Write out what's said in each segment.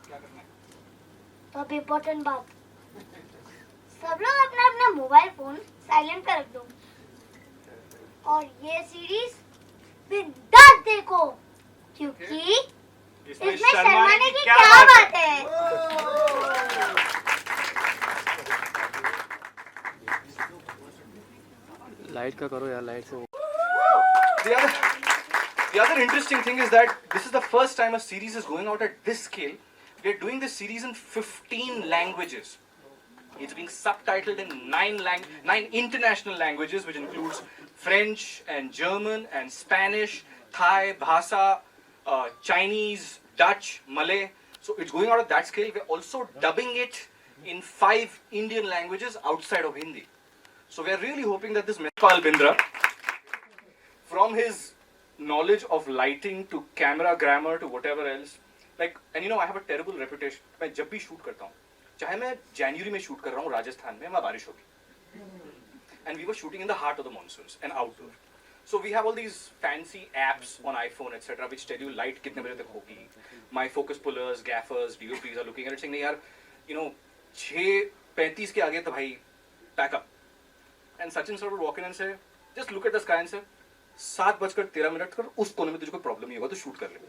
तो अब इम्पोर्टेंट बात, सब लोग अपना अपना मोबाइल फोन साइलेंट कर रख दो और ये सीरीज बिंदास देखो, क्योंकि इसमें शर्माने की क्या बात है। लाइट का करो यार, लाइट से। The other interesting thing is that this is the first time a series is going out at this scale. We are doing this series in 15 languages. It's being subtitled in 9 international languages, which includes French and German and Spanish, Thai, Bhasa, Chinese, Dutch, Malay. So it's going out at that scale. We're also dubbing it in 5 Indian languages outside of Hindi. So we're really hoping that this Pal Bindra, from his knowledge of lighting to camera grammar to whatever else, like, and you know, I have a terrible reputation. मैं जब भी shoot करता हूँ, चाहे मैं January में shoot कर रहा हूँ राजस्थान में, वहाँ बारिश होगी. And we were shooting in the heart of the monsoons and outdoor. So we have all these fancy apps on iPhone, etc., which tell you light कितने बजे तक होगी. My focus pullers, gaffers, DOPs are looking at it saying, नहीं यार, you know, 6:35 के आगे तो भाई pack up. And Sachin sir would walk in and say, just look at the sky and say, 7:13 कर, उस कोने में तुझे कोई प्रॉब्लम नहीं होगा तो शूट कर ले.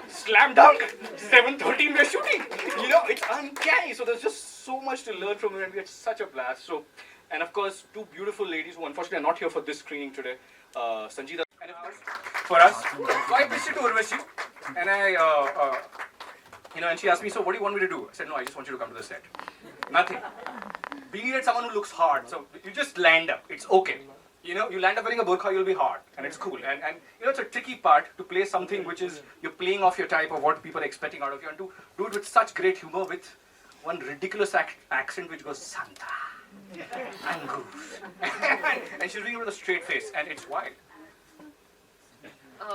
Slam dunk, 7:13 we are shooting. You know, it's uncanny. So there's just so much to learn from it, and we had such a blast. So, and of course, 2 beautiful ladies who unfortunately are not here for this screening today, Sangeeta, and of course, for us. So I pitched it to Urvashi, and you know, and she asked me, so what do you want me to do? I said, no, I just want you to come to the set. Nothing. We needed someone who looks hard, so you just land up. It's okay. You know, you land up wearing a burqa, you'll be hard, and it's cool. And you know, it's a tricky part to play something which is, you're playing off your type of what people are expecting out of you, and to do it with such great humor with one ridiculous accent which goes, Santa, and goose. And she's doing it with a straight face, and it's wild.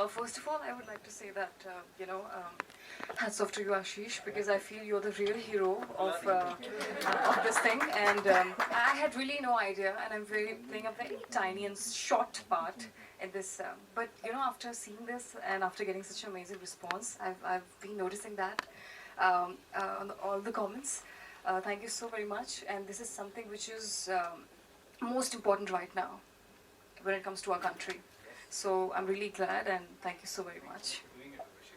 First of all, I would like to say that, you know, hats off to you, Ashish, because I feel you're the real hero of this thing. And I had really no idea, and I'm playing a very tiny and short part in this. But, you know, after seeing this and after getting such an amazing response, I've been noticing that on all the comments. Thank you so very much. And this is something which is most important right now when it comes to our country. So I'm really glad, and thank you so very much.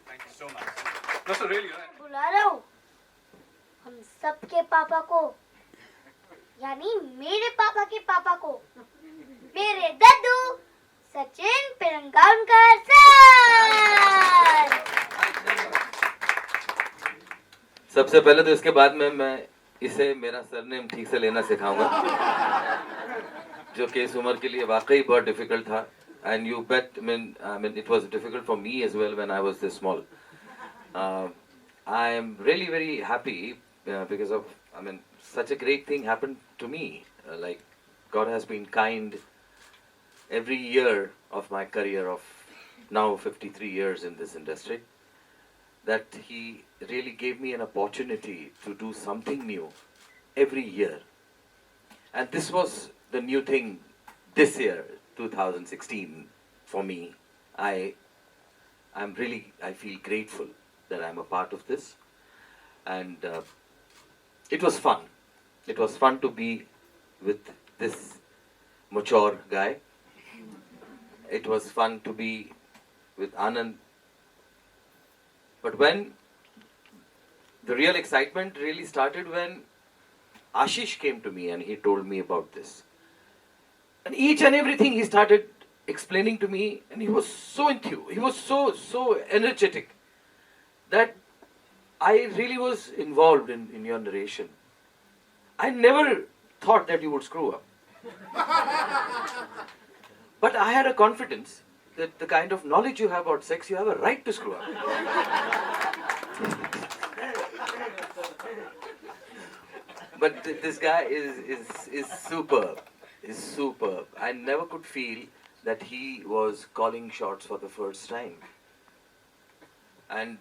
Thank you so much. No, so really, बुला रहा हूँ हम सबके पापा को, यानी मेरे पापा के पापा को, मेरे दद्दू सचिन पिरंगावनकर सर. सबसे पहले तो इसके बाद में मैं इसे मेरा सरनेम ठीक से लेना सिखाऊंगा, जो कि इस उम्र के लिए वाकई बहुत डिफिकल्ट था. And you bet, I mean, it was difficult for me as well when I was this small. I am really very happy because of, I mean, such a great thing happened to me. Like, God has been kind every year of my career of now 53 years in this industry, that He really gave me an opportunity to do something new every year. And this was the new thing this year, 2016, for me. I feel grateful that I'm a part of this, and it was fun. It was fun to be with this mature guy. It was fun to be with Anand. But when the real excitement really started, when Ashish came to me and he told me about this. And each and everything he started explaining to me, and he was so enthused, he was so energetic, that I really was involved in your narration. I never thought that you would screw up. But I had a confidence that the kind of knowledge you have about sex, you have a right to screw up. But this guy is superb. Is superb. I never could feel that he was calling shots for the first time. And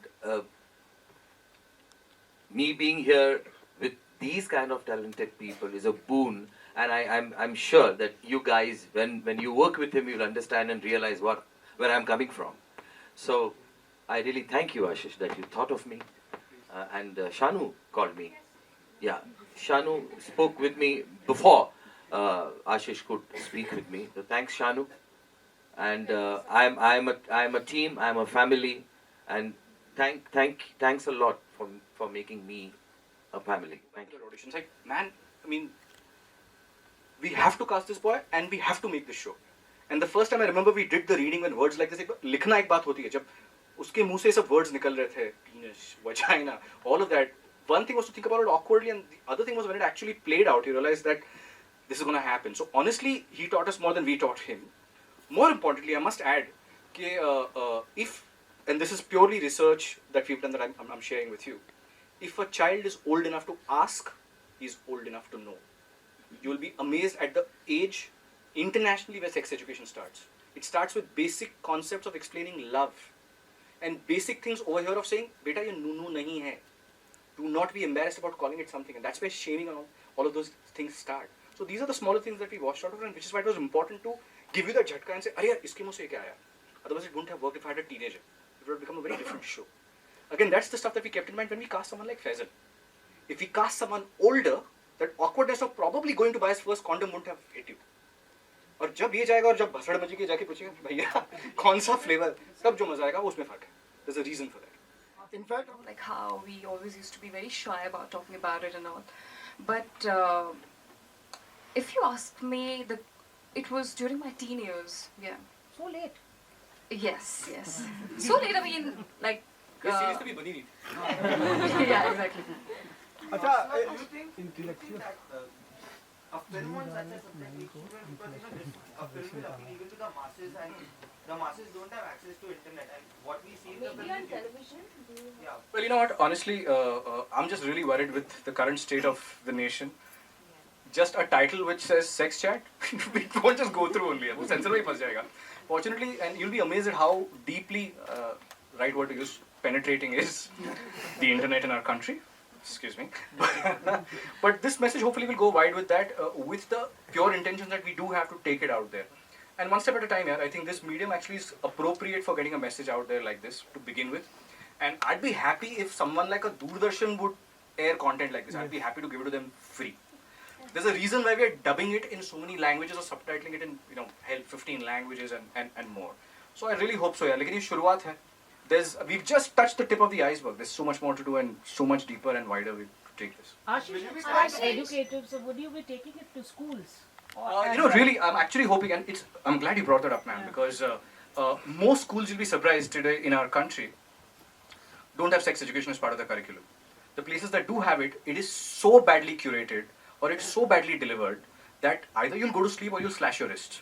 me being here with these kind of talented people is a boon. And I'm sure that you guys, when you work with him, you'll understand and realize where I'm coming from. So I really thank you, Ashish, that you thought of me. and Shanu called me. Yeah, Shanu spoke with me before Ashish could speak with me. So thanks, Shanu. And I'm a team. I'm a family, and thanks a lot for making me a family. Thank you. Auditions, like, man, I mean, we have to cast this boy and we have to make this show. And the first time I remember we did the reading when words like this, लिखना एक बात होती है, जब उसके मुंह से सब words निकल रहे थे, penis, vagina, all of that. One thing was to think about it awkwardly, and the other thing was when it actually played out, you realize that this is going to happen. So honestly, he taught us more than we taught him. More importantly, I must add, if, and this is purely research that we've done that I'm sharing with you, if a child is old enough to ask, he's old enough to know. You will be amazed at the age internationally where sex education starts. It starts with basic concepts of explaining love and basic things over here of saying, beta, ye nunu nahi hai. Do not be embarrassed about calling it something, and that's where shaming and all of those things start. So these are the smaller things that we watched out of, and which is why it was important to give you the jhatka and say, "Arey, iske muh se kya aaya?" Otherwise, it wouldn't have worked if I had a teenager. It would have become a very different show. Again, that's the stuff that we kept in mind when we cast someone like Faisal. If we cast someone older, that awkwardness of probably going to buy his first condom wouldn't have hit you. और जब ये जाएगा और जब भसड़ मची के जाके पूछेगा भैया कौन सा फ्लेवर, तब जो मजा आएगा वो उसमें फर्क है. There's a reason for that. In fact, like how we always used to be very shy about talking about it and all. But if you ask me, it was during my teen years. Yeah. So late. Yes, yes. So late. I mean, like. ये series तो भी बनी नहीं थी. Yeah, exactly. अच्छा, you think that a film on such a subject needs to be, because a film will appeal even to the masses, and the masses don't have access to internet, and what we see in the film. Maybe on television. Yeah. Well, you know what? Honestly, I'm just really worried with the current state of the nation. Just a title which says sex chat, it won't just go through only. वो censor में ही फंस जाएगा. Fortunately, and you'll be amazed at how deeply, right word to use, penetrating is the internet in our country. Excuse me. But this message hopefully will go wide with that, with the pure intention that we do have to take it out there. And one step at a time, yeah, I think this medium actually is appropriate for getting a message out there like this to begin with. And I'd be happy if someone like a Doordarshan would air content like this. I'd be happy to give it to them free. There's a reason why we are dubbing it in so many languages or subtitling it in, 15 languages and more. So I really hope so, yeah. लेकिन ये शुरुआत है. We've just touched the tip of the iceberg. There's so much more to do and so much deeper and wider we to take this. Ashish is quite educated, so would you be taking it to schools? Really, I'm actually hoping, and I'm glad you brought that up, man, because most schools, you'll be surprised today in our country, don't have sex education as part of the curriculum. The places that do have it, it is so badly curated or it's so badly delivered that either you'll go to sleep or you'll slash your wrist.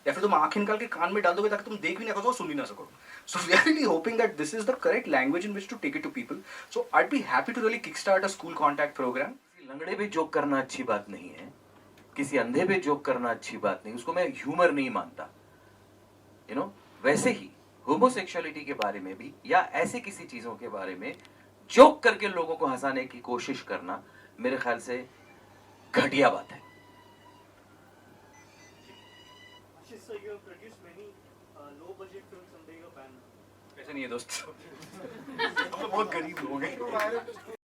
या फिर तुम आँख निकाल के कान में डाल दोगे ताकि तुम देख भी ना सको, सुन भी ना सको. So we are really hoping that this is the correct language in which to take it to people. So I'd be happy to really kickstart a school contact program. लंगड़े पे जोक करना अच्छी बात नहीं है, किसी अंधे पे जोक करना अच्छी बात नहीं, उसको मैं ह्यूमर नहीं मानता. वैसे ही होमोसेक्सुअलिटी के बारे में भी या ऐसे किसी चीजों के बारे में जोक करके लोगों को हंसाने की कोशिश करना मेरे ख्याल से घटिया बात है. So you have produced many low-budget films under your banner. ऐसा नहीं है दोस्त. हम बहुत गरीब लोग हैं.